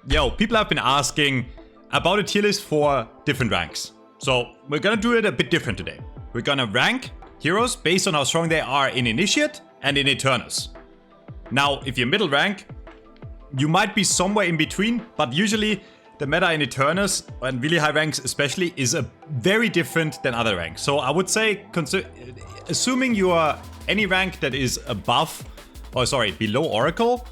yo, people have been asking about a tier list for different ranks. So we're gonna do it a bit different today. We're gonna rank heroes based on how strong they are in Initiate and in Eternus. Now, if you're middle rank, you might be somewhere in between, but usually the meta in Eternus and really high ranks especially is a very different than other ranks. So I would say, assuming you are any rank that is below Oracle,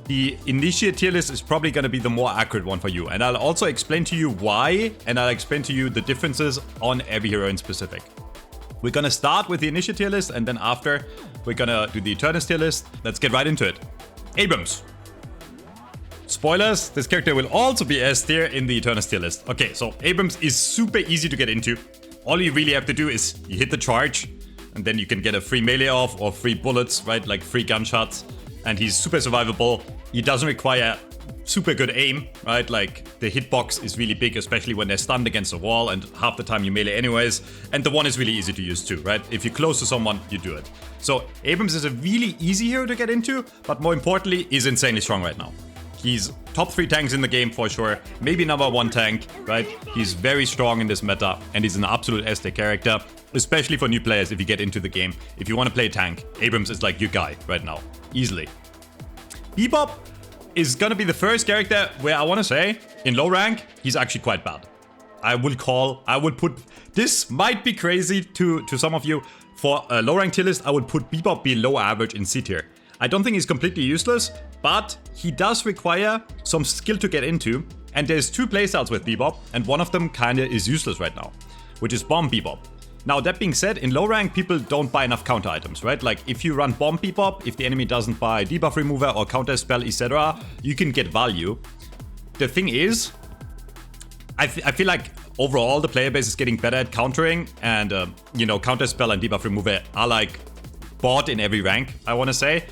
the Initiate tier list is probably going to be the more accurate one for you. And I'll also explain to you why, and I'll explain to you the differences on every hero in specific. We're going to start with the Initiate tier list, and then after, we're going to do the Eternus tier list. Let's get right into it. Abrams. Spoilers, this character will also be S tier in the Eternus tier list. Okay, so Abrams is super easy to get into. All you really have to do is you hit the charge, and then you can get a free melee off or free bullets, right? Like free gunshots. And he's super survivable. He doesn't require super good aim, right? Like the hitbox is really big, especially when they're stunned against a wall, and half the time you melee anyways. And the one is really easy to use too, right? If you're close to someone, you do it. So Abrams is a really easy hero to get into, but more importantly, is insanely strong right now. He's top 3 tanks in the game for sure, maybe number 1 tank, right? He's very strong in this meta, and he's an absolute S tier character, especially for new players if you get into the game. If you want to play tank, Abrams is like your guy right now, easily. Bebop is gonna be the first character where I want to say, in low rank, he's actually quite bad. I would put, this might be crazy to some of you, for a low rank tier list, I would put Bebop below average in C tier. I don't think he's completely useless, but he does require some skill to get into, and there's 2 playstyles with Bebop, and one of them kinda is useless right now, which is Bomb Bebop. Now, that being said, in low rank, people don't buy enough counter items, right? Like, if you run Bomb Bebop, if the enemy doesn't buy debuff remover or counter spell, etc., you can get value. The thing is, I feel like overall the player base is getting better at countering, and, counter spell and debuff remover are like bought in every rank, I want to say.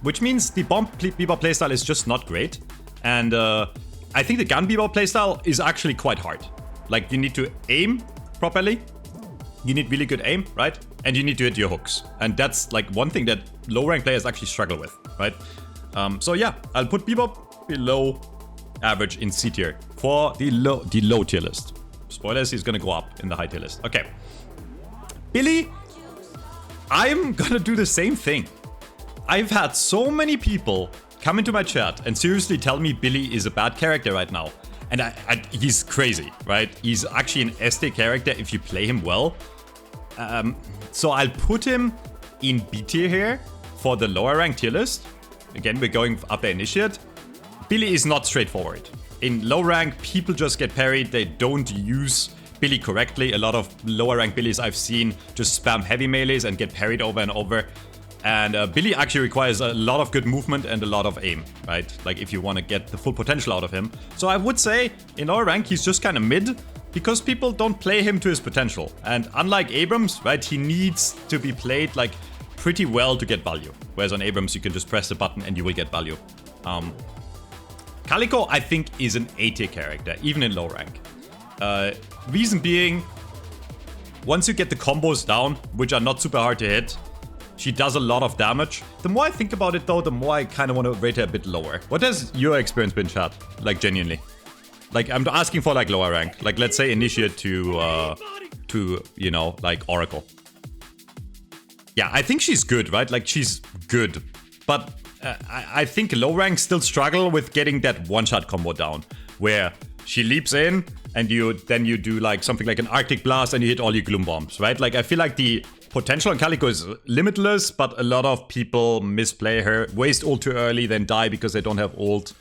Which means the Bomb Bebop playstyle is just not great. And I think the Gun Bebop playstyle is actually quite hard. Like, you need to aim properly. You need really good aim, right? And you need to hit your hooks. And that's like one thing that low rank players actually struggle with, right? So yeah, I'll put Bebop below average in C tier for the low tier list. Spoilers, he's gonna go up in the high tier list. Okay. Billy, I'm gonna do the same thing. I've had so many people come into my chat and seriously tell me Billy is a bad character right now. And he's crazy, right? He's actually an S tier character if you play him well. So I'll put him in B tier here for the lower rank tier list. Again, we're going up the Initiate. Billy is not straightforward. In low rank, people just get parried. They don't use Billy correctly. A lot of lower rank Billys I've seen just spam heavy melees and get parried over and over. And Billy actually requires a lot of good movement and a lot of aim, right? Like, if you want to get the full potential out of him. So I would say, in lower rank, he's just kind of mid, because people don't play him to his potential. And unlike Abrams, right, he needs to be played, like, pretty well to get value. Whereas on Abrams, you can just press the button and you will get value. Calico, I think, is an A tier character, even in low rank. Reason being, once you get the combos down, which are not super hard to hit, she does a lot of damage. The more I think about it, though, the more I kind of want to rate her a bit lower. What has your experience been, chat? Like, genuinely. Like, I'm asking for, like, lower rank. Like, let's say Initiate to like, Oracle. Yeah, I think she's good, right? Like, she's good. But I think low rank still struggle with getting that one-shot combo down. Where she leaps in, and then you do, like, something like an Arctic Blast, and you hit all your Gloom Bombs, right? Like, I feel like the potential on Calico is limitless, but a lot of people misplay her, waste ult too early, then die because they don't have ult.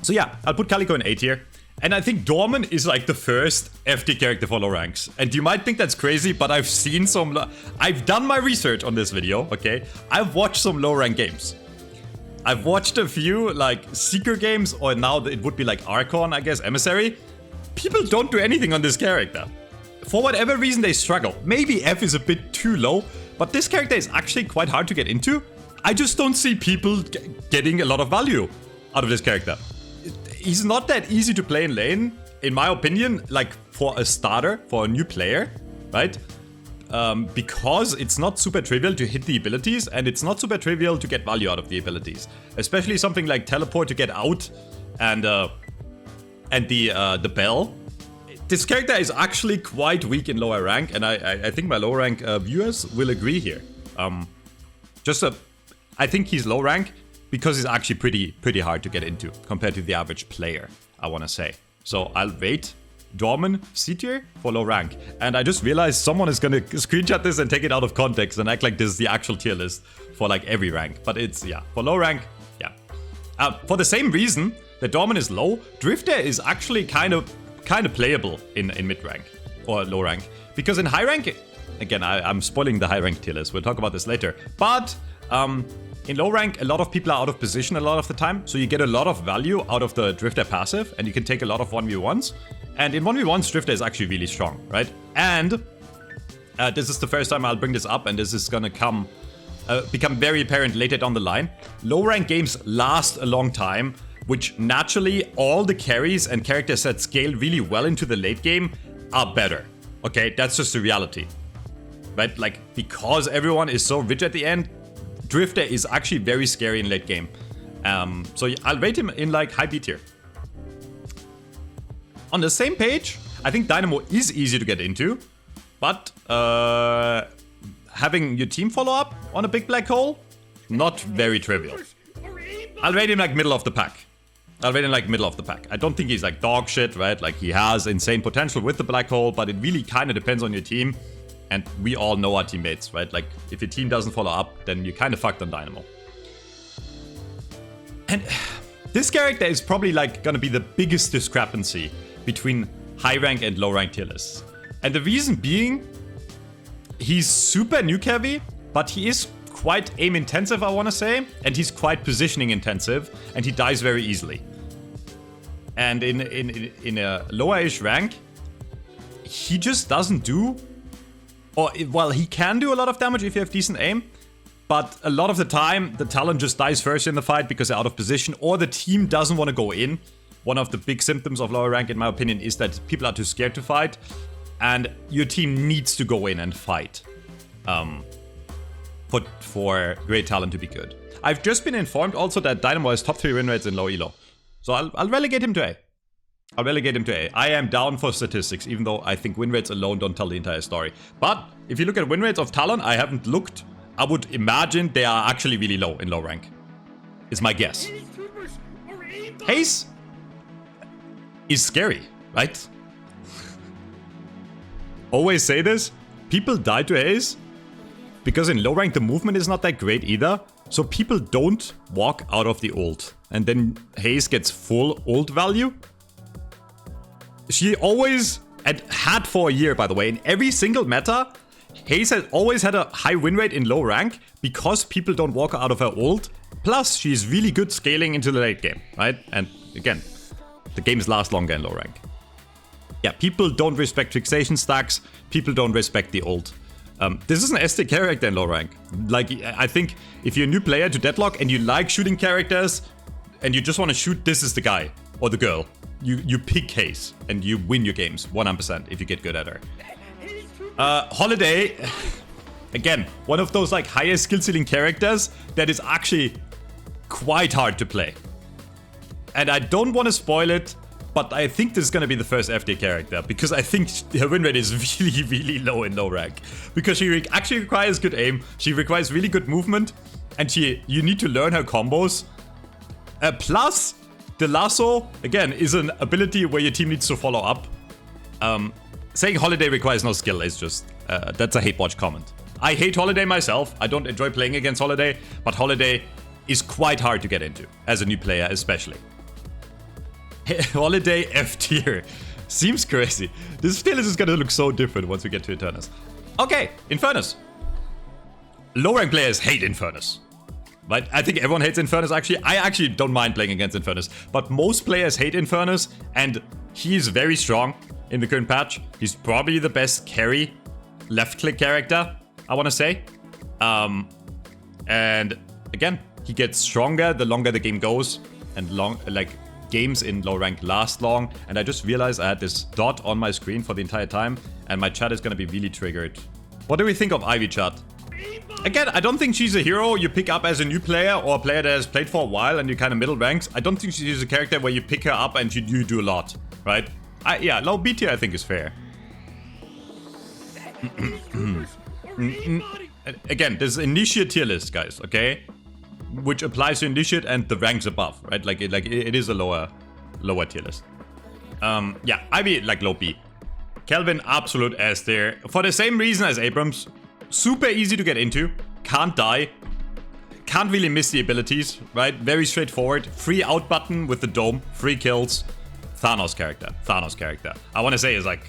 So yeah, I'll put Calico in A tier. And I think Dorman is like the first FD character for low ranks. And you might think that's crazy, but I've seen I've done my research on this video, okay? I've watched some low rank games. I've watched a few like Seeker games, or now it would be like Archon, I guess, Emissary. People don't do anything on this character. For whatever reason, they struggle. Maybe F is a bit too low, but this character is actually quite hard to get into. I just don't see people getting a lot of value out of this character. He's not that easy to play in lane, in my opinion, like for a starter, for a new player, right? because it's not super trivial to hit the abilities, and it's not super trivial to get value out of the abilities. Especially something like teleport to get out, and the bell. This character is actually quite weak in lower rank, and I think my low rank viewers will agree here. I think he's low rank because he's actually pretty hard to get into compared to the average player, I want to say. So I'll rate Dorman C tier for low rank. And I just realized someone is gonna screenshot this and take it out of context and act like this is the actual tier list for like every rank. But it's, yeah, for low rank, yeah. For the same reason that Dorman is low, Drifter is actually kind of playable in mid rank or low rank. Because in high rank, again, I'm spoiling the high rank tier list. We'll talk about this later. But in low rank, a lot of people are out of position a lot of the time. So you get a lot of value out of the Drifter passive, and you can take a lot of 1v1s. And in 1v1s, Drifter is actually really strong, right? And this is the first time I'll bring this up, and this is gonna become very apparent later down the line. Low rank games last a long time, which naturally all the carries and characters that scale really well into the late game are better. Okay, that's just the reality. Right? Like, because everyone is so rich at the end, Drifter is actually very scary in late game. So I'll rate him in like high B tier. On the same page, I think Dynamo is easy to get into, but having your team follow up on a big black hole, not very trivial. I'll rate him like middle of the pack. I don't think he's like dog shit, right? Like, he has insane potential with the black hole, but it really kind of depends on your team. And we all know our teammates, right? Like, if your team doesn't follow up, then you're kind of fucked on Dynamo. And this character is probably like gonna be the biggest discrepancy between high rank and low rank tier lists. And the reason being, he's super nuke heavy, but he is quite aim intensive, I want to say, and he's quite positioning intensive, and he dies very easily. And in a lower-ish rank, he just doesn't do, or well, he can do a lot of damage if you have decent aim, but a lot of the time the talent just dies first in the fight because they're out of position, or the team doesn't want to go in. One of the big symptoms of lower rank, in my opinion, is that people are too scared to fight, and your team needs to go in and fight for great talent to be good. I've just been informed also that Dynamo has top 3 win rates in low elo. So I'll relegate him to A. I am down for statistics, even though I think win rates alone don't tell the entire story. But if you look at win rates of Talon, I haven't looked. I would imagine they are actually really low in low rank. Is my guess. Haze is scary, right? Always say this. People die to Haze because in low rank the movement is not that great either. So people don't walk out of the ult. And then Haze gets full ult value. She always had for a year, by the way, in every single meta, Haze has always had a high win rate in low rank because people don't walk out of her ult. Plus, she's really good scaling into the late game, right? And again, the games last longer in low rank. Yeah, people don't respect fixation stacks. People don't respect the ult. This is an ST character in low rank. Like, I think if you're a new player to Deadlock and you like shooting characters and you just want to shoot, this is the guy or the girl. You pick Haze and you win your games 100% if you get good at her. Holiday, again, one of those like highest skill ceiling characters that is actually quite hard to play. And I don't want to spoil it, but I think this is going to be the first FD character because I think her win rate is really, really low in low rank. Because she actually requires good aim, she requires really good movement, and you need to learn her combos. Plus, the lasso, again, is an ability where your team needs to follow up. Saying Holiday requires no skill is just, that's a hate watch comment. I hate Holiday myself, I don't enjoy playing against Holiday, but Holiday is quite hard to get into, as a new player especially. Holiday F tier. Seems crazy. This tier list is gonna look so different once we get to Eternus. Okay, Infernus. Low rank players hate Infernus. Right? I think everyone hates Infernus actually. I actually don't mind playing against Infernus. But most players hate Infernus, and he is very strong in the current patch. He's probably the best carry left click character, I wanna say. And again, he gets stronger the longer the game goes, and games in low rank last long. And I just realized I had this dot on my screen for the entire time, and my chat is gonna be really triggered What do we think of Ivy, chat? Again, I don't think she's a hero you pick up as a new player or a player that has played for a while and you kind of middle ranks. I don't think she's a character where you pick her up and you do a lot, right? Yeah, low B tier I think is fair. Again, this is Initiate tier list, guys, okay? Which applies to Initiate and the ranks above, right? Like it is a lower tier list. Yeah, Ivy like low B. Kelvin, absolute S tier. For the same reason as Abrams. Super easy to get into. Can't die. Can't really miss the abilities, right? Very straightforward. Free out button with the dome. Free kills. Thanos character. I want to say is like...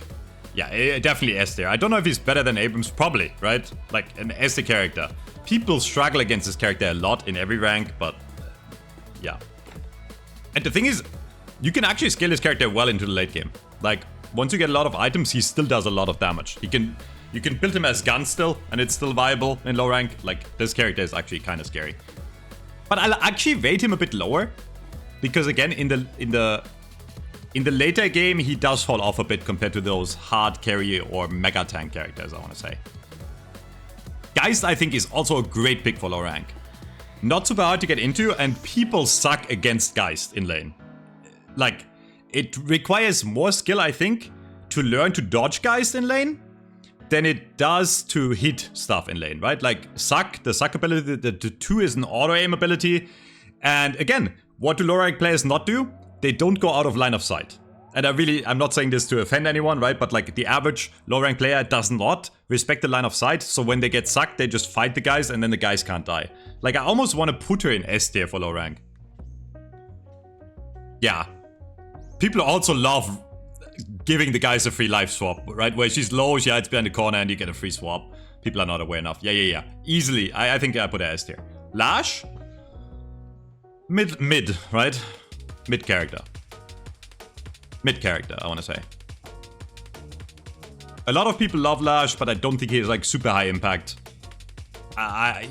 Yeah, definitely S tier. I don't know if he's better than Abrams. Probably, right? Like an S tier character. People struggle against this character a lot in every rank, but... yeah. And the thing is, you can actually scale this character well into the late game. Like, once you get a lot of items, he still does a lot of damage. You can build him as gun still, and it's still viable in low rank. Like, this character is actually kind of scary. But I'll actually rate him a bit lower, because again, in the later game, he does fall off a bit compared to those hard carry or mega tank characters, I want to say. Geist, I think, is also a great pick for low rank. Not super hard to get into, and people suck against Geist in lane. Like, it requires more skill, I think, to learn to dodge Geist in lane than it does to hit stuff in lane, right? Like, the suck ability, the 2 is an auto-aim ability. And again, what do low rank players not do? They don't go out of line of sight. And I'm not saying this to offend anyone, right? But like, the average low rank player does not respect the line of sight. So when they get sucked, they just fight the guys and then the guys can't die. Like, I almost want to put her in S tier for low rank. Yeah. People also love giving the guys a free life swap, right? Where she's low, she hides behind the corner and you get a free swap. People are not aware enough. Yeah. Easily. I think I put her S tier. Lash? Mid, right? Mid character, I want to say. A lot of people love Lash, but I don't think he's like super high impact.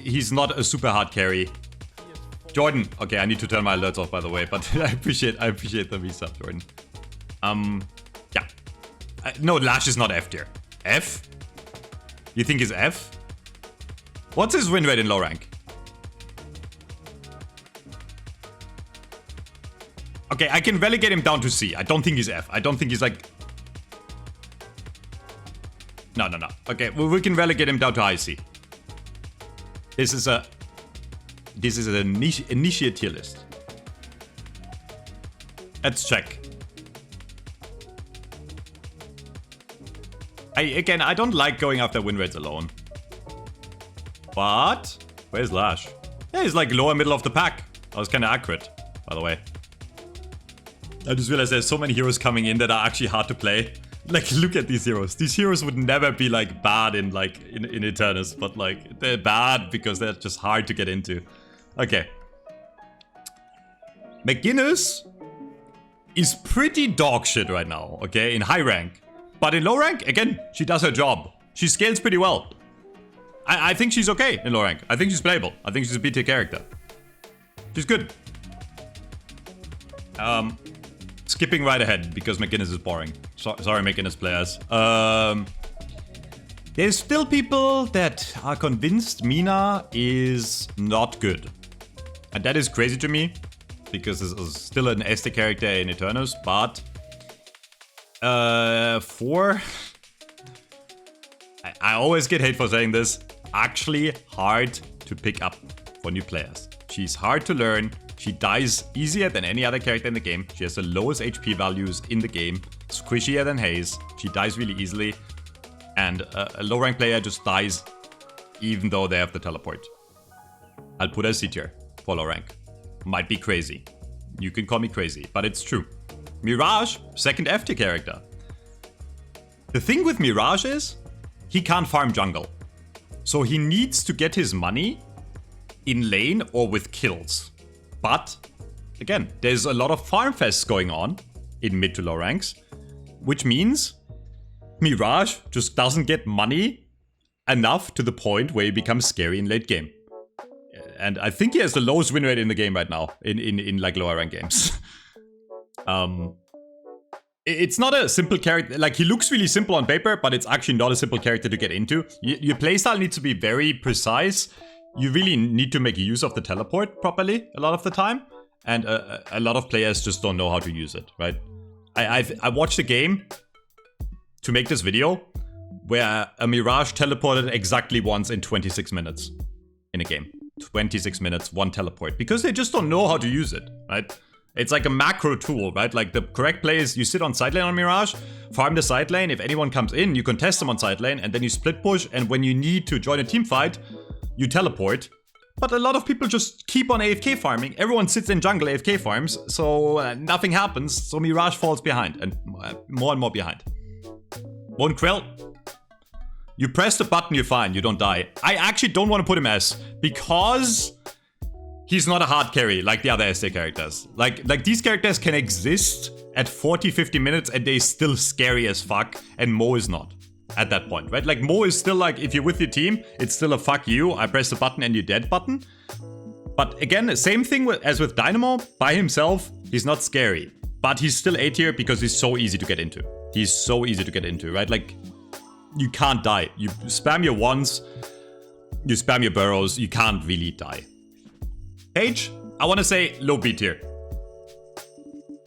He's not a super hard carry. Jordan. Okay, I need to turn my alerts off, by the way, but I appreciate the resub, Jordan. Yeah. No, Lash is not F tier. F? You think he's F? What's his win rate in low rank? Okay, I can relegate him down to C. I don't think he's F. I don't think he's like... No. Okay, well, we can relegate him down to high C. This is an initiate tier list. Let's check. I don't like going after win rates alone. But where's Lash? Yeah, he's like lower middle of the pack. That was kind of accurate, by the way. I just realized there's so many heroes coming in that are actually hard to play. Like, look at these heroes. These heroes would never be like bad in Eternus, but like they're bad because they're just hard to get into. Okay. McGinnis is pretty dog shit right now, okay, in high rank. But in low rank, again, she does her job. She scales pretty well. I think she's okay in low rank. I think she's playable. I think she's a B-tier character. She's good. Skipping right ahead because McGinnis is boring. Sorry, McGinnis players. There's still people that are convinced Mina is not good. And that is crazy to me because this is still an S-tier character in Eternus, but... I always get hate for saying this. Actually hard to pick up for new players. She's hard to learn. She dies easier than any other character in the game. She has the lowest HP values in the game. Squishier than Haze. She dies really easily. And a low rank player just dies even though they have the teleport. I'll put her C tier for low rank. Might be crazy. You can call me crazy, but it's true. Mirage, second F tier character. The thing with Mirage is, he can't farm jungle. So he needs to get his money in lane or with kills. But, again, there's a lot of farm fests going on in mid to low ranks. Which means Mirage just doesn't get money enough to the point where he becomes scary in late game. And I think he has the lowest win rate in the game right now, in like lower rank games. It's not a simple character. Like, he looks really simple on paper, but it's actually not a simple character to get into. Your playstyle needs to be very precise. You really need to make use of the teleport properly a lot of the time. And a lot of players just don't know how to use it, right? I watched a game to make this video where a Mirage teleported exactly once in 26 minutes in a game. 26 minutes, one teleport. Because they just don't know how to use it, right? It's like a macro tool, right? Like, the correct play is you sit on side lane on Mirage, farm the side lane. If anyone comes in, you contest them on side lane, and then you split push, and when you need to join a team fight, you teleport. But a lot of people just keep on AFK farming. Everyone sits in jungle AFK farms, so nothing happens. So Mirage falls behind, and more behind. One Krell. You press the button, you're fine, you don't die. I actually don't want to put him S, because he's not a hard carry like the other SA characters. Like these characters can exist at 40-50 minutes and they're still scary as fuck, and Mo is not at that point, right? Like, Mo is still like, if you're with your team, it's still a fuck you, I press the button and you're dead button. But again, same thing as with Dynamo. By himself, he's not scary, but he's still A tier because he's so easy to get into. He's so easy to get into, right? Like, you can't die. You spam your wands, you spam your burrows, you can't really die. Paige, I want to say low B tier.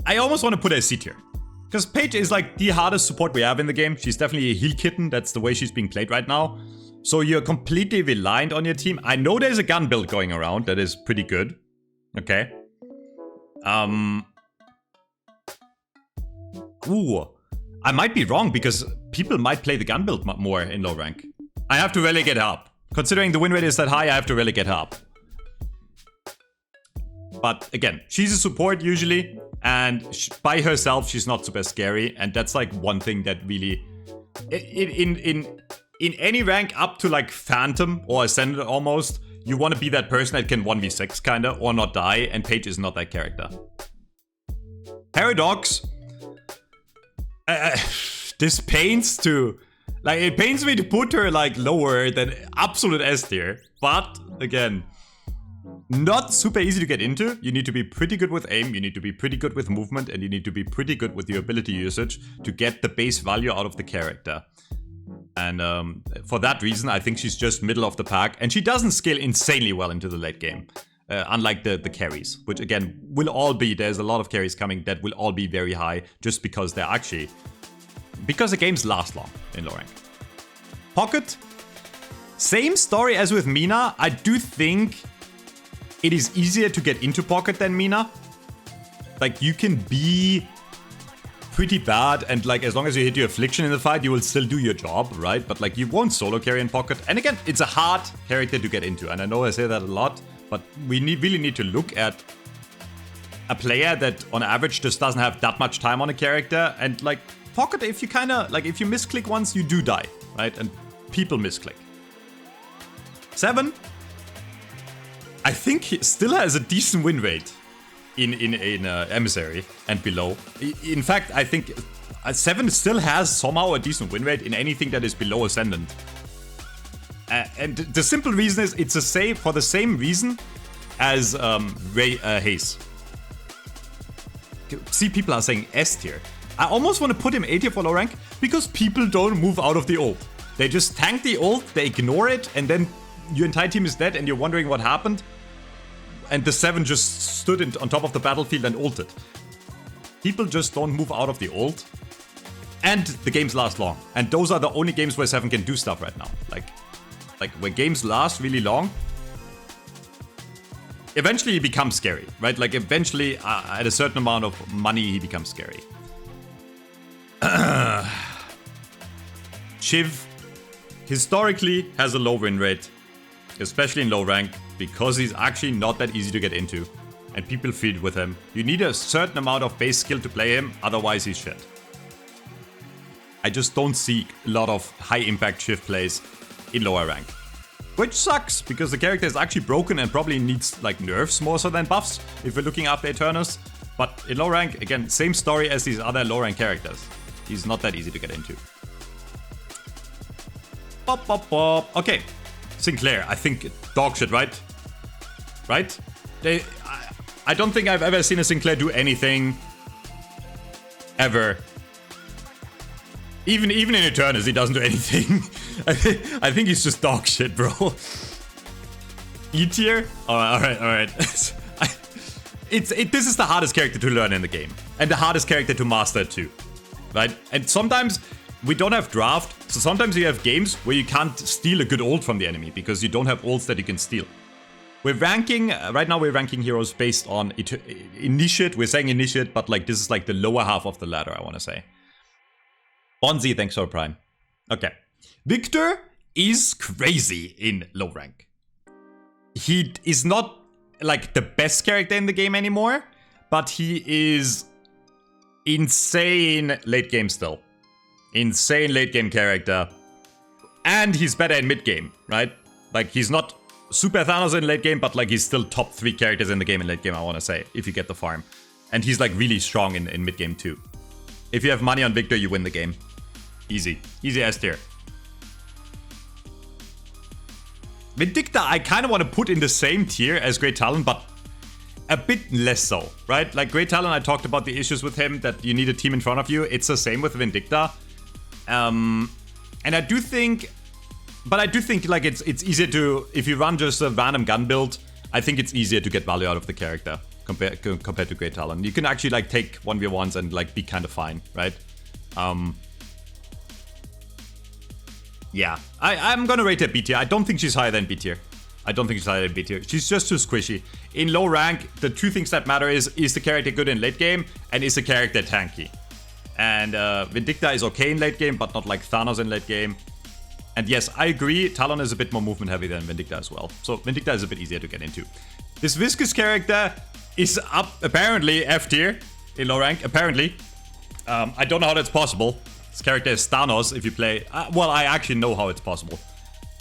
I almost want to put her C tier. Because Paige is like the hardest support we have in the game. She's definitely a heal kitten. That's the way she's being played right now. So you're completely reliant on your team. I know there's a gun build going around that is pretty good. Okay. Ooh. I might be wrong because people might play the gun build more in low rank. I have to relegate her up. Considering the win rate is that high, I have to relegate her up. But again, she's a support usually, and by herself, she's not super scary. And that's like one thing that really, in any rank up to like Phantom or Ascendant almost, you want to be that person that can 1v6 kinda or not die, and Paige is not that character. Paradox. This pains to, like, it pains me to put her like lower than absolute S tier. But again, not super easy to get into. You need to be pretty good with aim, you need to be pretty good with movement, and you need to be pretty good with your ability usage to get the base value out of the character. And for that reason, I think she's just middle of the pack, and she doesn't scale insanely well into the late game. Unlike the carries, which again will all be, there's a lot of carries coming that will all be very high just because they're actually, because the games last long in low rank. Pocket, same story as with Mina. I do think it is easier to get into Pocket than Mina. Like, you can be pretty bad, and like, as long as you hit your affliction in the fight, you will still do your job, right? But like, you won't solo carry in Pocket. And again, it's a hard character to get into, and I know I say that a lot, but we really need to look at a player that on average just doesn't have that much time on a character. And like, Pocket, if you kind of, like, if you misclick once, you do die, right? And people misclick. 7, I think he still has a decent win rate in Emissary and below. In fact, I think 7 still has somehow a decent win rate in anything that is below Ascendant. And the simple reason is it's a save for the same reason as Haze. See, people are saying S tier. I almost want to put him A tier for low rank because people don't move out of the ult. They just tank the ult, they ignore it, and then your entire team is dead and you're wondering what happened. And the 7 just stood on top of the battlefield and ulted. People just don't move out of the ult. And the games last long. And those are the only games where 7 can do stuff right now. Like when games last really long, eventually he becomes scary, right? Like eventually, at a certain amount of money, he becomes scary. Shiv historically has a low win rate, especially in low rank, because he's actually not that easy to get into, and people feed with him. You need a certain amount of base skill to play him, otherwise he's shit. I just don't see a lot of high impact Shiv plays in lower rank. Which sucks, because the character is actually broken and probably needs like nerfs more so than buffs, if we're looking after Eternus. But in low rank, again, same story as these other low rank characters. He's not that easy to get into. Bop, bop, bop. Okay, Sinclair, I think dog shit, right? Right? I don't think I've ever seen a Sinclair do anything ever Even in Eternus, he doesn't do anything. I think he's just dog shit, bro. E tier? Alright. This is the hardest character to learn in the game. And the hardest character to master too. Right? And sometimes we don't have draft. So sometimes you have games where you can't steal a good ult from the enemy because you don't have ults that you can steal. We're ranking, right now we're ranking heroes based on initiate. We're saying initiate, but like this is like the lower half of the ladder, I want to say. Bonzi, thanks for Prime. Okay. Victor is crazy in low rank. He is not like the best character in the game anymore, but he is insane late game still. Insane late game character. And he's better in mid game, right? Like he's not super Thanos in late game, but like he's still top 3 characters in the game in late game, I want to say, if you get the farm. And he's like really strong in mid game too. If you have money on Victor, you win the game. Easy. Easy S tier. Vindicta, I kind of want to put in the same tier as Great Talon, but a bit less so, right? Like Great Talon, I talked about the issues with him, that you need a team in front of you. It's the same with Vindicta. And I do think like it's easier to, if you run just a random gun build, I think it's easier to get value out of the character compared to Great Talon. You can actually like take 1v1s and like be kind of fine, right? Yeah, I'm gonna rate her B tier. I don't think she's higher than B tier. She's just too squishy. In low rank, the two things that matter is the character good in late game and is the character tanky. And Vindicta is okay in late game, but not like Thanos in late game. And yes, I agree, Talon is a bit more movement heavy than Vindicta as well. So Vindicta is a bit easier to get into. This Viscous character is up, apparently, F tier in low rank, apparently. I don't know how that's possible. This character is Thanos if you play... well, I actually know how it's possible.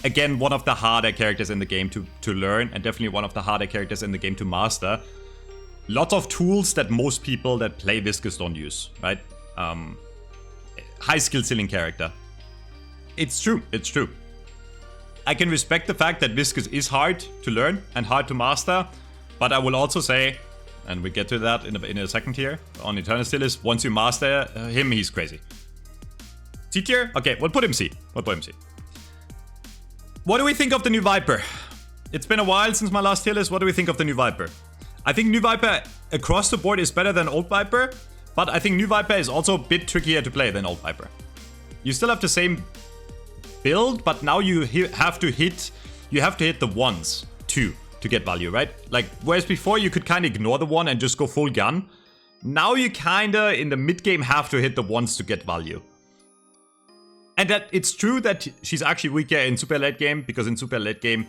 Again, one of the harder characters in the game to learn, and definitely one of the harder characters in the game to master. Lots of tools that most people that play Viscous don't use, right? High skill ceiling character. It's true. I can respect the fact that Viscous is hard to learn and hard to master, but I will also say, and we get to that in a second here, on Eternus Tierlist, once you master him, he's crazy. C tier? Okay, we'll put him C. What do we think of the new Viper? It's been a while since my last tier list. What do we think of the new Viper? I think new Viper across the board is better than old Viper, but I think new Viper is also a bit trickier to play than old Viper. You still have the same build, but now you have to hit the ones too to get value, right? Like, whereas before you could kind of ignore the one and just go full gun. Now you kind of, in the mid game, have to hit the ones to get value. And that it's true that she's actually weaker in super late game, because in super late game,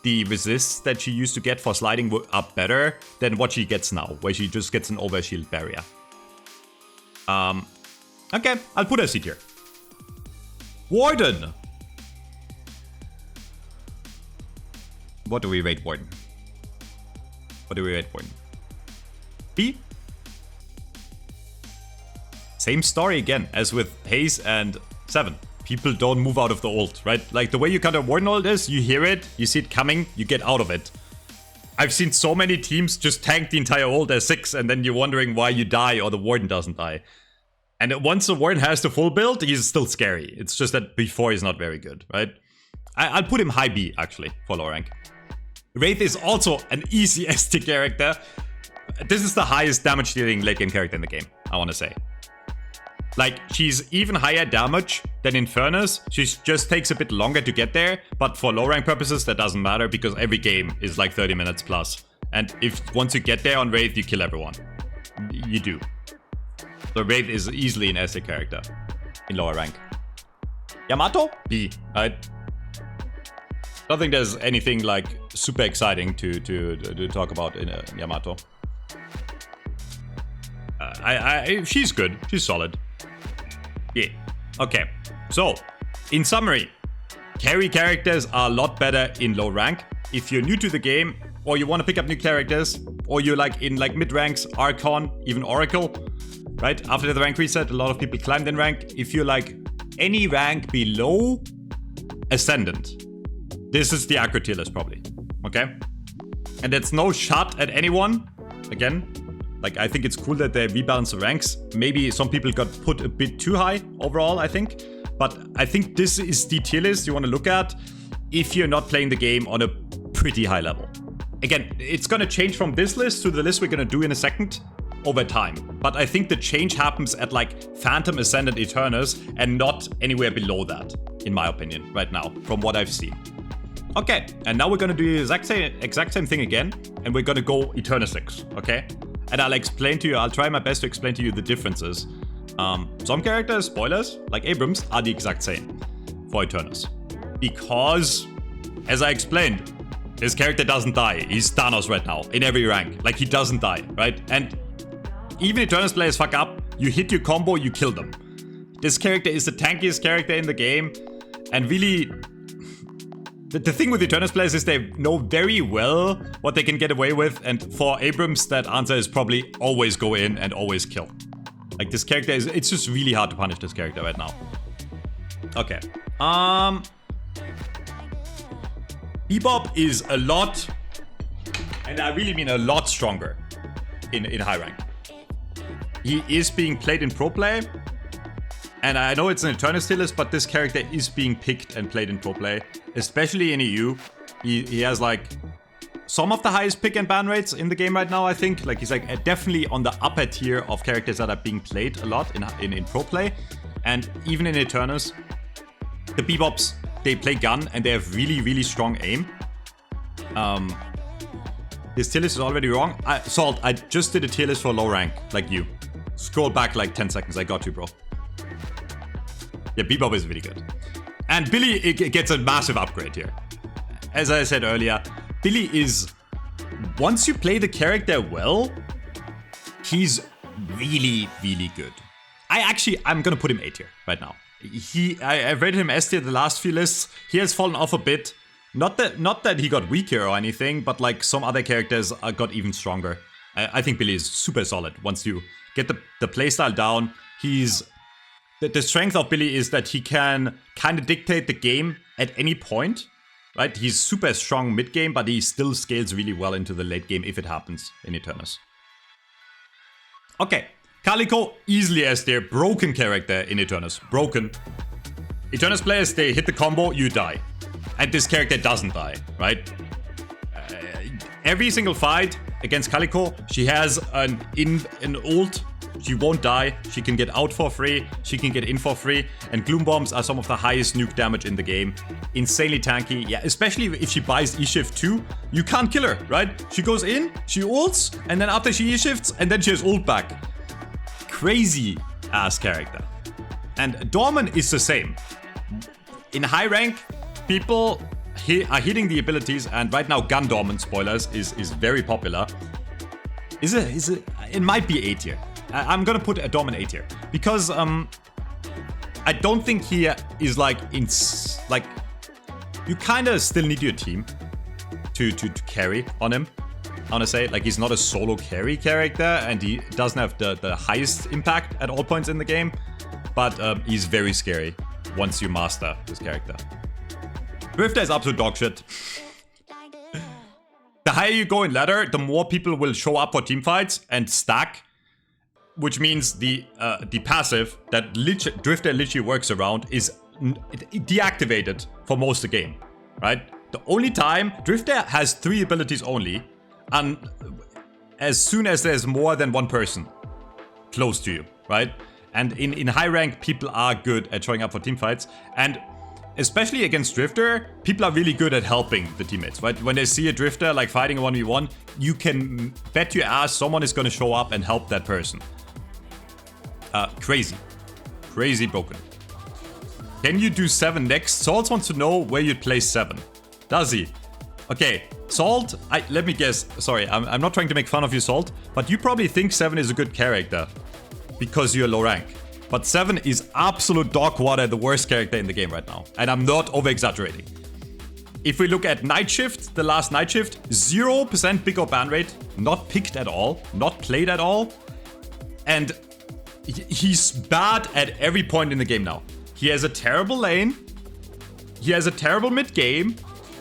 the resists that she used to get for sliding are better than what she gets now, where she just gets an overshield barrier. Okay, I'll put her C tier. Warden! What do we rate Warden? B? Same story again as with Haze and 7. People don't move out of the ult, right? Like the way you counter Warden ult is, you hear it, you see it coming, you get out of it. I've seen so many teams just tank the entire ult as 6 and then you're wondering why you die or the Warden doesn't die. And once the Warden has the full build, he's still scary. It's just that before he's not very good, right? I'll put him high B, actually, for low rank. Wraith is also an easy ST character. This is the highest damage dealing late game character in the game, I want to say. Like, she's even higher damage than Eternus. She just takes a bit longer to get there, but for low rank purposes, that doesn't matter because every game is like 30 minutes plus. And once you get there on Wraith, you kill everyone. You do. So Wraith is easily an ST character in lower rank. Yamato? B, right? I don't think there's anything like super exciting to talk about in Yamato. She's good. She's solid. Yeah. Okay. So, in summary, carry characters are a lot better in low rank. If you're new to the game, or you want to pick up new characters, or you're like in like mid ranks, Archon, even Oracle, right? After the rank reset, a lot of people climbed in rank. If you're like any rank below Ascendant, this is the accurate tier list probably, okay? And that's no shot at anyone, again, Like, I think it's cool that they rebalance the ranks. Maybe some people got put a bit too high overall, I think. But I think this is the tier list you want to look at if you're not playing the game on a pretty high level. Again, it's going to change from this list to the list we're going to do in a second over time. But I think the change happens at like Phantom, Ascendant, Eternus and not anywhere below that, in my opinion, right now, from what I've seen. Okay, and now we're going to do the exact same thing again, and we're going to go Eternus 6, okay? And I'll explain to you, I'll try my best to explain to you the differences. Some characters, spoilers, like Abrams, are the exact same for Eternus. Because, as I explained, this character doesn't die. He's Thanos right now, in every rank. Like, he doesn't die, right? And even Eternus players fuck up, you hit your combo, you kill them. This character is the tankiest character in the game, and really, the thing with Eternus players is they know very well what they can get away with, and for Abrams, that answer is probably always go in and always kill. Like, this character is, it's just really hard to punish this character right now. Okay. Bebop is a lot, and I really mean a lot stronger in high rank. He is being played in pro play, and I know it's an Eternus tier list, but this character is being picked and played in pro play, especially in EU. He has like some of the highest pick and ban rates in the game right now, I think. Like, he's like definitely on the upper tier of characters that are being played a lot in pro play. And even in Eternus, the Bebops, they play gun and they have really, really strong aim. This tier list is already wrong. Salt, I just did a tier list for low rank, like you. Scroll back like 10 seconds, I got you, bro. Yeah, Bebop is really good. And Billy, it gets a massive upgrade here. As I said earlier, Billy is, once you play the character well, he's really, really good. I'm gonna put him A tier right now. I've rated him S tier the last few lists. He has fallen off a bit. Not that he got weaker or anything, but like some other characters got even stronger. I think Billy is super solid. Once you get the playstyle down, the strength of Billy is that he can kind of dictate the game at any point, right? He's super strong mid-game, but he still scales really well into the late game if it happens in Eternus. Okay, Calico, easily S tier, broken character in Eternus, broken. Eternus players, they hit the combo, you die. And this character doesn't die, right? Every single fight against Calico, she has an ult. She won't die, she can get out for free, she can get in for free, and Gloom Bombs are some of the highest nuke damage in the game. Insanely tanky, yeah, especially if she buys E-Shift 2, you can't kill her, right? She goes in, she ults, and then after she E-Shifts, and then she has ult back. Crazy ass character. And Dorman is the same. In high rank, people are hitting the abilities, and right now Gun Dorman, spoilers, is very popular. It might be A tier. I'm gonna put a Dorman A tier because I don't think he is like you kind of still need your team to carry on him. I wanna say, like, he's not a solo carry character and he doesn't have the highest impact at all points in the game, but he's very scary once you master this character. Drifter is absolute dog shit. The higher you go in ladder, the more people will show up for teamfights and stack. Which means the passive that Drifter literally works around is deactivated for most of the game, right? The only time Drifter has 3 abilities only, and as soon as there's more than one person close to you, right? And in high rank, people are good at showing up for teamfights, and especially against Drifter, people are really good at helping the teammates, right? When they see a Drifter like fighting a 1v1, you can bet your ass someone is gonna show up and help that person. Crazy broken. Can you do 7 next? Salt wants to know where you'd place 7. Does he? Okay, Salt, let me guess. Sorry, I'm not trying to make fun of you, Salt, but you probably think 7 is a good character because you're low rank. But 7 is absolute dog water, the worst character in the game right now. And I'm not over-exaggerating. If we look at Night Shift, the last Night Shift, 0% pick or ban rate, not picked at all, not played at all, and he's bad at every point in the game now. He has a terrible lane. He has a terrible mid game.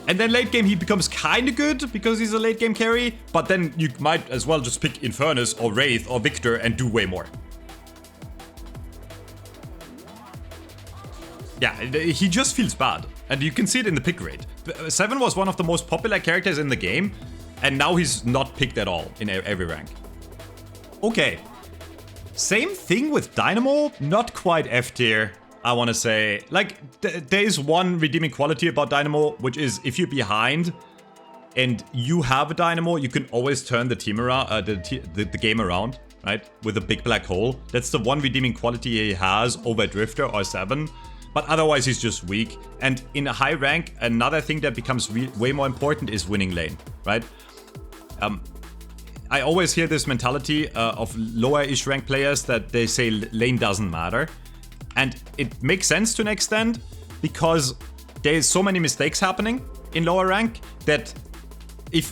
And then late game he becomes kinda good because he's a late game carry, but then you might as well just pick Eternus or Wraith or Victor and do way more. Yeah, he just feels bad. And you can see it in the pick rate. 7 was one of the most popular characters in the game, and now he's not picked at all in every rank. Okay. Same thing with Dynamo, not quite F tier, I want to say. Like, there is one redeeming quality about Dynamo, which is if you're behind and you have a Dynamo, you can always turn the team around, the game around, right? With a big black hole. That's the one redeeming quality he has over Drifter or 7. But otherwise, he's just weak. And in a high rank, another thing that becomes way more important is winning lane, right? I always hear this mentality of lower-ish rank players that they say lane doesn't matter. And it makes sense to an extent because there's so many mistakes happening in lower rank that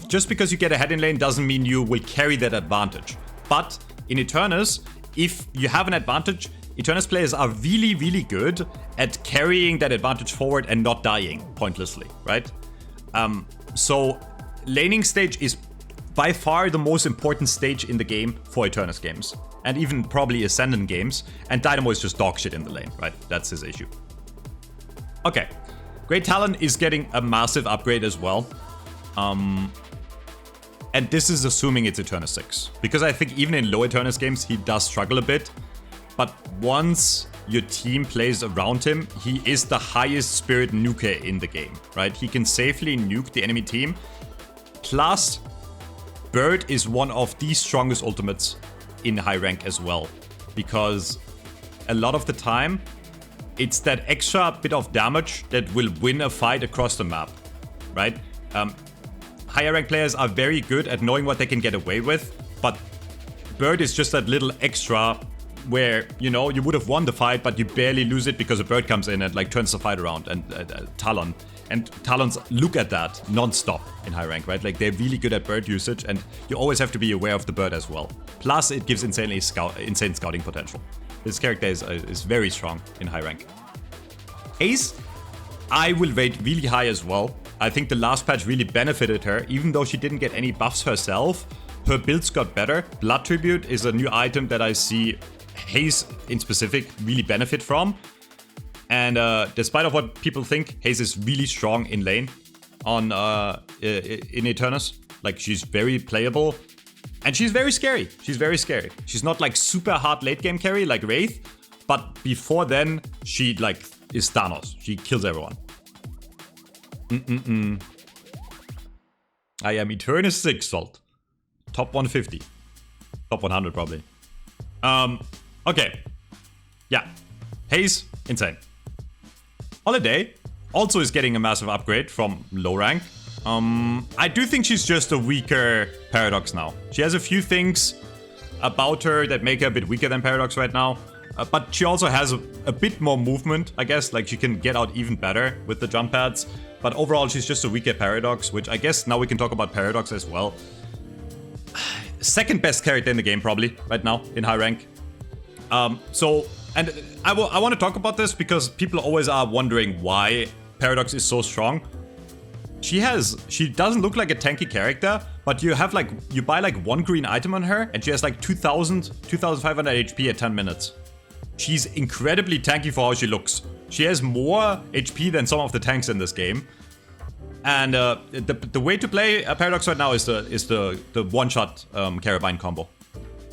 just because you get ahead in lane doesn't mean you will carry that advantage. But in Eternus, if you have an advantage, Eternus players are really, really good at carrying that advantage forward and not dying pointlessly, right? So laning stage is by far the most important stage in the game for Eternus games. And even probably Ascendant games. And Dynamo is just dog shit in the lane, right? That's his issue. Okay. Great Talon is getting a massive upgrade as well. And this is assuming it's Eternus 6. Because I think even in low Eternus games, he does struggle a bit. But once your team plays around him, he is the highest spirit nuker in the game, right? He can safely nuke the enemy team. Plus, Bird is one of the strongest ultimates in high rank as well. Because a lot of the time, it's that extra bit of damage that will win a fight across the map, right? Higher rank players are very good at knowing what they can get away with, but Bird is just that little extra where, you know, you would have won the fight, but you barely lose it because a bird comes in and like turns the fight around. And Talon. And Talons look at that non-stop in high rank, right? Like, they're really good at bird usage, and you always have to be aware of the bird as well. Plus, it gives insane scouting potential. This character is very strong in high rank. Ace, I will rate really high as well. I think the last patch really benefited her, even though she didn't get any buffs herself. Her builds got better. Blood Tribute is a new item that I see Haze in specific really benefit from. And despite of what people think, Haze is really strong in lane in Eternus. Like, she's very playable. And she's very scary. She's very scary. She's not like super hard late game carry like Wraith. But before then, she like is Thanos. She kills everyone. I am Eternus 6 Salt. Top 150. Top 100 probably. Okay. Yeah. Haze, insane. Holiday also is getting a massive upgrade from low rank. I do think she's just a weaker Paradox now. She has a few things about her that make her a bit weaker than Paradox right now. But she also has a bit more movement, I guess. Like, she can get out even better with the jump pads. But overall, she's just a weaker Paradox, which I guess now we can talk about Paradox as well. Second best character in the game, probably, right now, in high rank. And I want to talk about this because people always are wondering why Paradox is so strong. She doesn't look like a tanky character, but you buy like one green item on her, and she has like 2,500 HP at 10 minutes. She's incredibly tanky for how she looks. She has more HP than some of the tanks in this game. And the way to play a Paradox right now is the one-shot Carabine combo.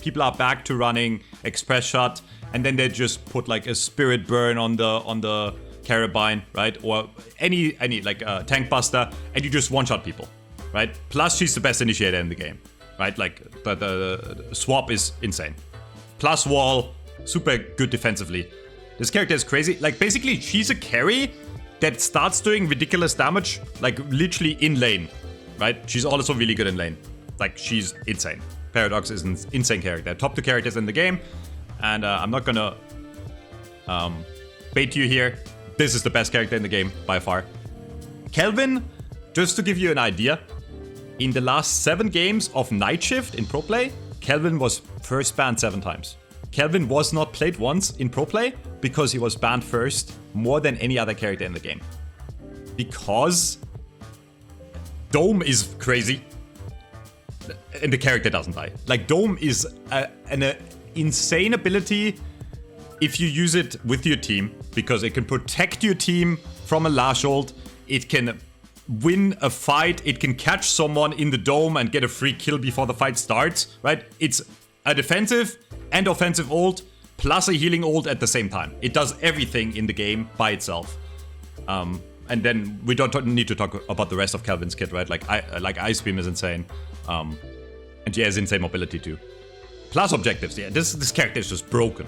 People are back to running Express Shot, and then they just put like a Spirit Burn on the Carabine, right? Or any like Tank Buster, and you just one-shot people, right? Plus, she's the best initiator in the game, right? Like, the swap is insane. Plus wall, super good defensively. This character is crazy. Like, basically, she's a carry that starts doing ridiculous damage, like, literally in lane, right? She's also really good in lane. Like, she's insane. Paradox is an insane character. Top 2 characters in the game. And I'm not gonna bait you here. This is the best character in the game, by far. Kelvin, just to give you an idea, in the last 7 games of Night Shift in Pro Play, Kelvin was first banned 7 times. Kelvin was not played once in Pro Play because he was banned first more than any other character in the game. Because Dome is crazy. And the character doesn't die. Like, Dome is an insane ability if you use it with your team, because it can protect your team from a Lash ult. It can win a fight. It can catch someone in the Dome and get a free kill before the fight starts, right? It's a defensive and offensive ult plus a healing ult at the same time. It does everything in the game by itself. And then we don't need to talk about the rest of Calvin's kit, right? Like Ice Beam is insane. And she has insane mobility too. Plus objectives, yeah. This character is just broken.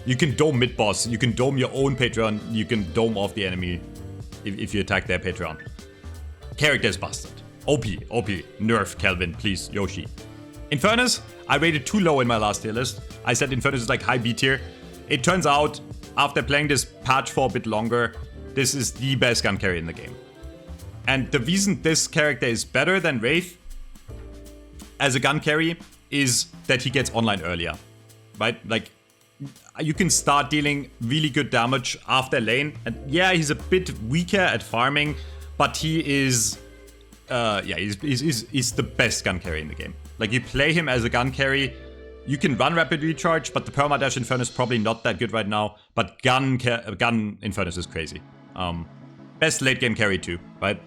You can dome mid-boss, you can dome your own Patreon, you can dome off the enemy if you attack their Patreon. Character is busted. OP, nerf Calvin, please, Yoshi. Infernus, I rated too low in my last tier list. I said Infernus is like high B tier. It turns out, after playing this patch for a bit longer, this is the best gun carry in the game. And the reason this character is better than Wraith as a gun carry is that he gets online earlier, right? Like, you can start dealing really good damage after lane. And yeah, he's a bit weaker at farming, but he is, he's the best gun carry in the game. Like, you play him as a gun carry, you can run rapid recharge, but the permadash Infernus is probably not that good right now. But gun Infernus is crazy. Best late game carry too, right?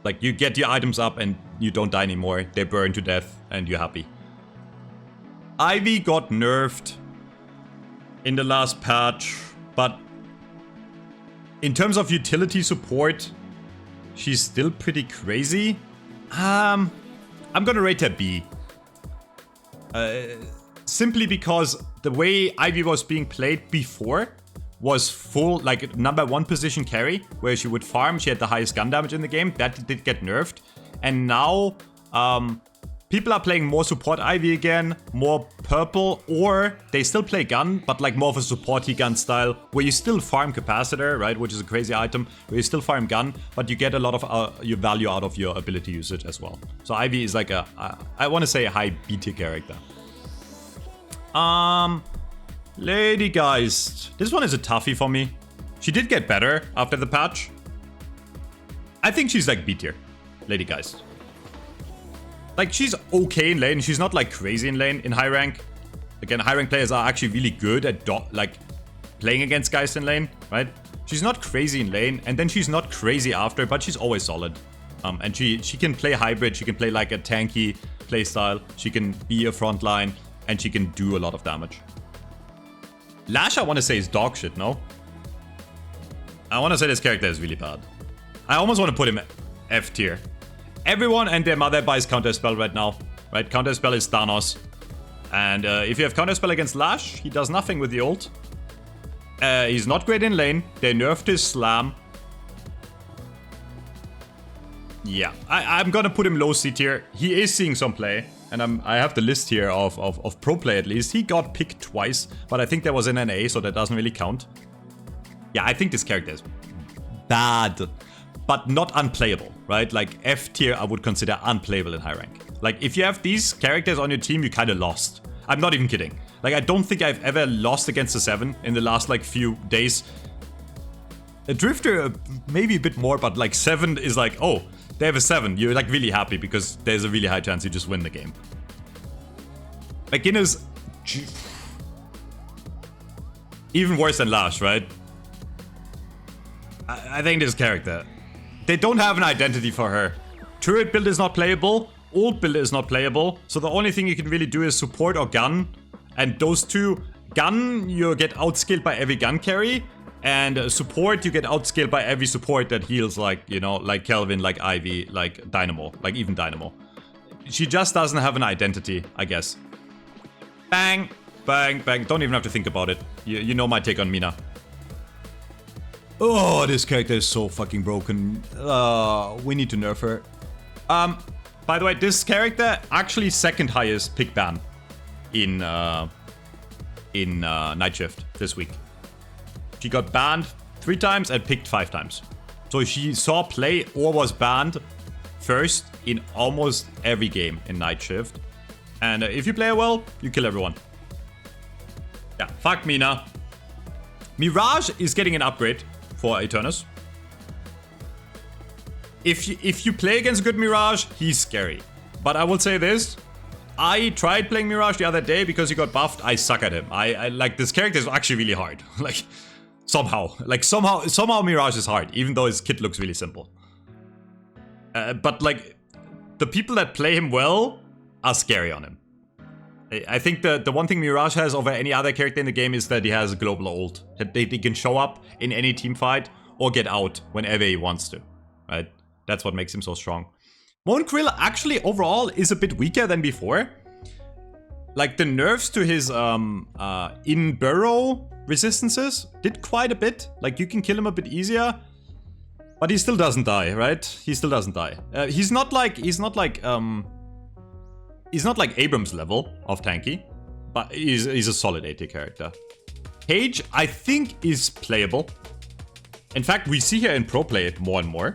Like, you get your items up and you don't die anymore. They burn to death and you're happy. Ivy got nerfed in the last patch, but in terms of utility support, she's still pretty crazy. I'm gonna rate her B. Simply because the way Ivy was being played before was full, like, number 1 position carry, where she would farm, she had the highest gun damage in the game. That did get nerfed. And now, people are playing more support Ivy again, more purple, or they still play gun, but like more of a supporty gun style, where you still farm capacitor, right, which is a crazy item, where you still farm gun, but you get a lot of your value out of your ability usage as well. So Ivy is like I want to say a high B tier character. Lady Geist. This one is a toughie for me. She did get better after the patch. I think she's like B tier, Lady Geist. Like, she's okay in lane. She's not like crazy in lane in high rank. Again, high rank players are actually really good at like playing against Geist in lane, right? She's not crazy in lane, and then she's not crazy after, but she's always solid. And she can play hybrid. She can play like a tanky playstyle. She can be a frontline, and she can do a lot of damage. Lash, I want to say, is dog shit, no? I want to say this character is really bad. I almost want to put him F tier. Everyone and their mother buys Counterspell right now, right? Counterspell is Thanos. And if you have Counterspell against Lash, he does nothing with the ult. He's not great in lane. They nerfed his slam. Yeah, I'm gonna put him low C tier. He is seeing some play. And I have the list here of pro play at least. He got picked twice, but I think there was an NA, so that doesn't really count. Yeah, I think this character is bad, but not unplayable, right? Like, F tier I would consider unplayable in high rank. Like, if you have these characters on your team, you kind of lost. I'm not even kidding. Like, I don't think I've ever lost against a 7 in the last, like, few days. A Drifter, maybe a bit more, but, like, 7 is like, oh, they have a 7. You're, like, really happy because there's a really high chance you just win the game. McGinnis, even worse than Lash, right? I think this character, they don't have an identity for her. Turret build is not playable. Ult build is not playable. So the only thing you can really do is support or gun. And those two, gun, you get outscaled by every gun carry. And support, you get outscaled by every support that heals, like, you know, like Kelvin, like Ivy, like Dynamo, like even Dynamo. She just doesn't have an identity, I guess. Bang, bang, bang. Don't even have to think about it. You know my take on Mina. Oh, this character is so fucking broken. We need to nerf her. By the way, this character actually second highest pick ban in Night Shift this week. She got banned 3 times and picked 5 times. So she saw play or was banned first in almost every game in Night Shift. And if you play her well, you kill everyone. Yeah, fuck Mina. Mirage is getting an upgrade for Eternus. if you play against a good Mirage, he's scary. But I will say this. I tried playing Mirage the other day because he got buffed. I suck at him. I like, this character is actually really hard. Like, somehow. Like, somehow Mirage is hard, even though his kit looks really simple. But, like, the people that play him well are scary on him. I think the one thing Mirage has over any other character in the game is that he has a global ult. That he can show up in any team fight or get out whenever he wants to. Right? That's what makes him so strong. Monkrill actually overall is a bit weaker than before. Like, the nerfs to his in-burrow resistances did quite a bit. Like, you can kill him a bit easier. But he still doesn't die, right? He still doesn't die. He's not like Abrams level of tanky, but he's a solid AT character. Page, I think, is playable. In fact, we see her in pro play more and more.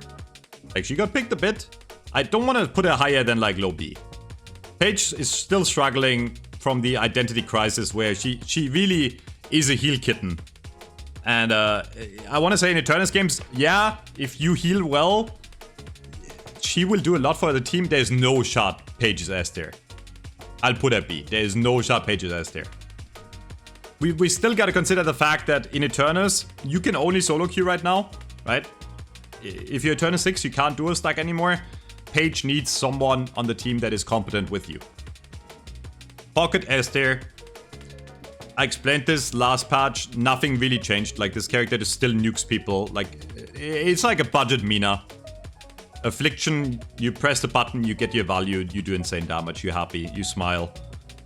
Like, she got picked a bit. I don't want to put her higher than like low B. Page is still struggling from the identity crisis where she really is a heal kitten. And I want to say in Eternus games, yeah, if you heal well, she will do a lot for the team. There's no shot Page's S tier. I'll put her B. There is no shot Page's S tier. We still got to consider the fact that in Eternus, you can only solo queue right now, right? If you're Eternus 6, you can't do a stack anymore. Page needs someone on the team that is competent with you. Pocket S tier. I explained this last patch. Nothing really changed. Like, this character just still nukes people. Like, it's like a budget Mina. Affliction, you press the button, you get your value, you do insane damage, you're happy, you smile.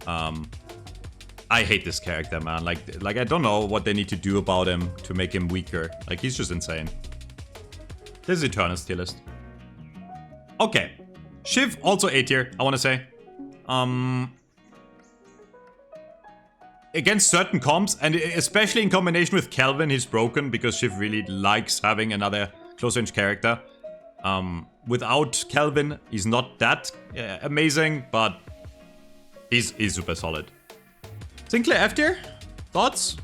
I hate this character, man. Like I don't know what they need to do about him to make him weaker. Like, he's just insane. This is Eternus tier list. Okay. Shiv, also A tier, I want to say. Against certain comps, and especially in combination with Calvin, he's broken because Shiv really likes having another close range character. Without Calvin, he's not that amazing, but he's super solid. Sinclair F tier? Thoughts?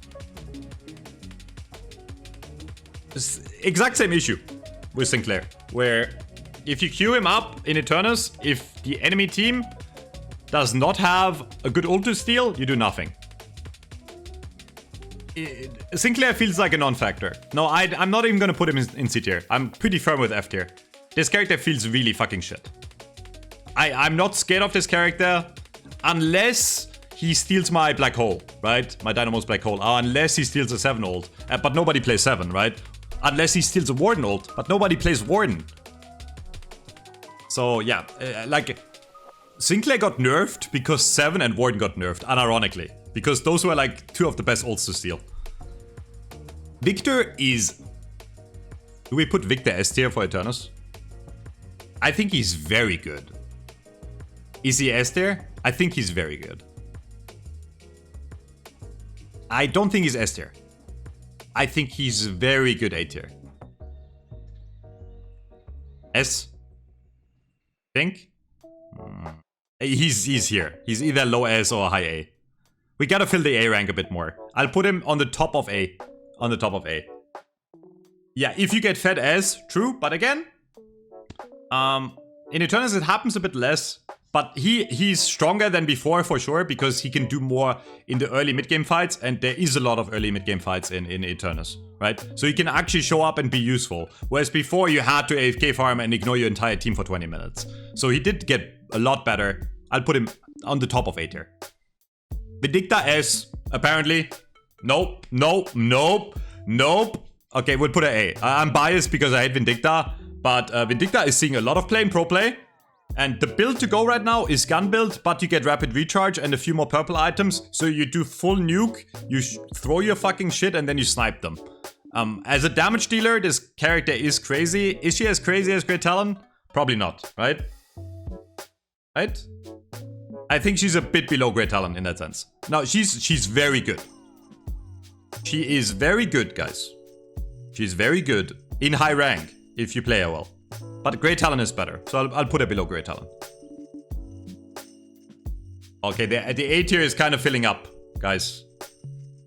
Exact same issue with Sinclair, where if you queue him up in Eternus, if the enemy team does not have a good ult to steal, you do nothing. Sinclair feels like a non-factor. No, I'm not even gonna put him in C tier. I'm pretty firm with F tier. This character feels really fucking shit. I'm not scared of this character unless he steals my black hole, right? My Dynamo's black hole. Unless he steals a 7 ult. But nobody plays 7, right? Unless he steals a Warden ult, but nobody plays Warden. So yeah, like, Sinclair got nerfed because 7 and Warden got nerfed, unironically. Because those were like 2 of the best ults to steal. Victor is... Do we put Victor S tier for Eternus? I think he's very good. Is he S tier? I think he's very good. I don't think he's S tier. I think he's very good A tier. S? Think? He's here. He's either low S or high A. We gotta fill the A rank a bit more. I'll put him on the top of A. On the top of A. Yeah, if you get fed S, true. But again, in Eternus it happens a bit less. But he's stronger than before for sure, because he can do more in the early mid-game fights, and there is a lot of early mid-game fights in Eternus, right? So he can actually show up and be useful. Whereas before you had to AFK farm and ignore your entire team for 20 minutes. So he did get a lot better. I'll put him on the top of A tier. Vindicta S, apparently. Nope, nope, nope, nope. Okay, we'll put an A. I'm biased because I hate Vindicta, but Vindicta is seeing a lot of play in pro play. And the build to go right now is gun build, but you get rapid recharge and a few more purple items. So you do full nuke, you throw your fucking shit, and then you snipe them. As a damage dealer, this character is crazy. Is she as crazy as Great Talon? Probably not, right? Right? I think she's a bit below Great Talon in that sense. No, she's very good. She is very good, guys. She's very good in high rank if you play her well. But Great Talon is better, so I'll put her below Great Talon. Okay, the A tier is kind of filling up, guys.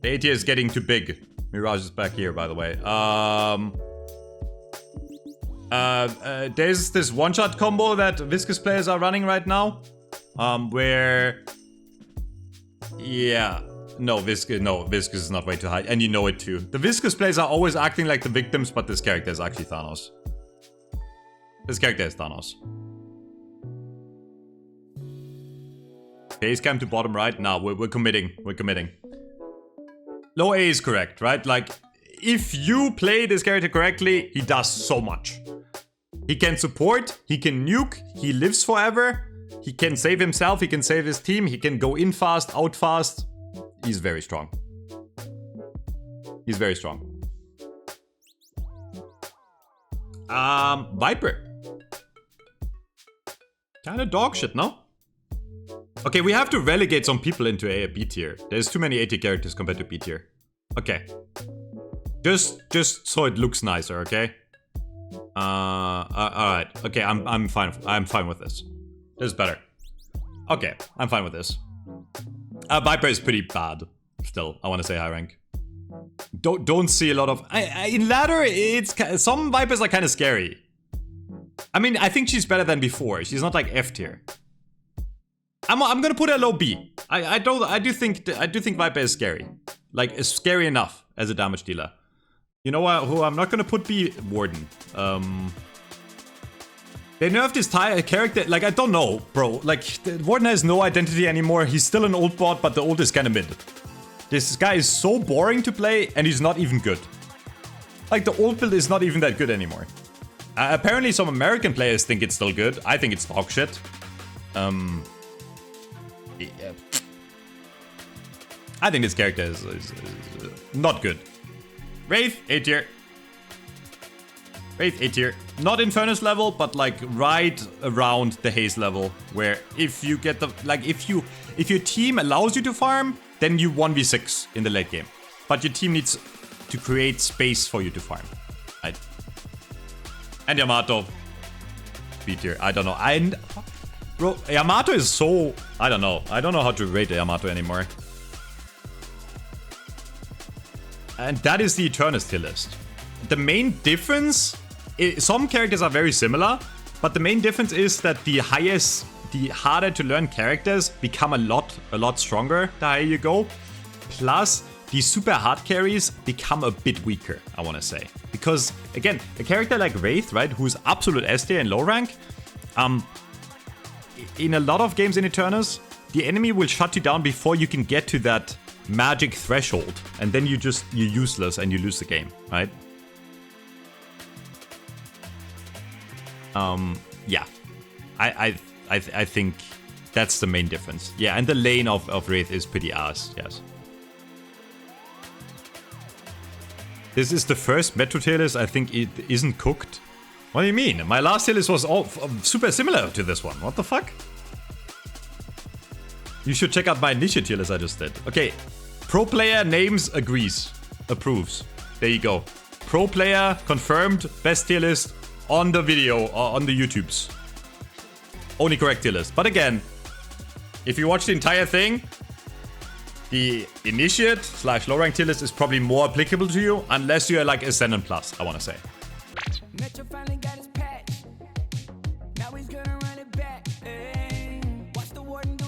The A tier is getting too big. Mirage is back here, by the way. There's this one-shot combo that Viscous players are running right now. Where... Yeah. No, Viscous is not way too high. And you know it too. The Viscous players are always acting like the victims, but this character is actually Thanos. This character is Thanos. Base cam to bottom right? No, we're committing. We're committing. Low A is correct, right? Like, if you play this character correctly, he does so much. He can support, he can nuke, he lives forever, he can save himself, he can save his team, he can go in fast, out fast. He's very strong. He's very strong. Viper. Kinda dog shit, no? Okay, we have to relegate some people into A B tier. There's too many A tier characters compared to B tier. Okay. Just so it looks nicer, okay? Alright. Okay, I'm fine. I'm fine with this. This is better. Okay, I'm fine with this. Viper is pretty bad. Still, I want to say high rank. Don't see a lot of... in ladder, it's... Some Vipers are kind of scary. I mean, I think she's better than before. She's not like F tier. I'm gonna put her low B. I do think Viper is scary. Like, it's scary enough as a damage dealer. You know what? Who I'm not gonna put B? Warden. They nerfed this character. Like, I don't know, bro. Like, Warden has no identity anymore. He's still an old bot, but the old is kind of mid. This guy is so boring to play, and he's not even good. Like, the old build is not even that good anymore. Apparently, some American players think it's still good. I think it's dog shit. Yeah. I think this character is not good. Wraith, A tier. Wraith, A tier. Not Eternus level, but like right around the Haze level, where if you get the if your team allows you to farm, then you 1v6 in the late game. But your team needs to create space for you to farm. Right? And Yamato, B tier. I don't know. Bro, Yamato is so... I don't know. I don't know how to rate Yamato anymore. And that is the Eternus tier list. The main difference... some characters are very similar, but the main difference is that the harder to learn characters become a lot stronger the higher you go. Plus, the super hard carries become a bit weaker, I want to say. Because, again, a character like Wraith, right, who's absolute S tier in low rank, in a lot of games in Eternus, the enemy will shut you down before you can get to that magic threshold, and then you're useless and you lose the game, right? Yeah, I think that's the main difference. Yeah, and the lane of Wraith is pretty ass. Yes. This is the first Metro tier list I think it isn't cooked. What do you mean? My last tier list was all super similar to this one. What the fuck? You should check out my initiate tier list I just did. Okay, pro player names approves. There you go. Pro player confirmed best tier list on the video or on the YouTubes. Only correct tier list. But again, if you watch the entire thing, the initiate / low rank tier list is probably more applicable to you unless you're like Ascendant Plus, I want to say. Metro finally got his patch. Now he's gonna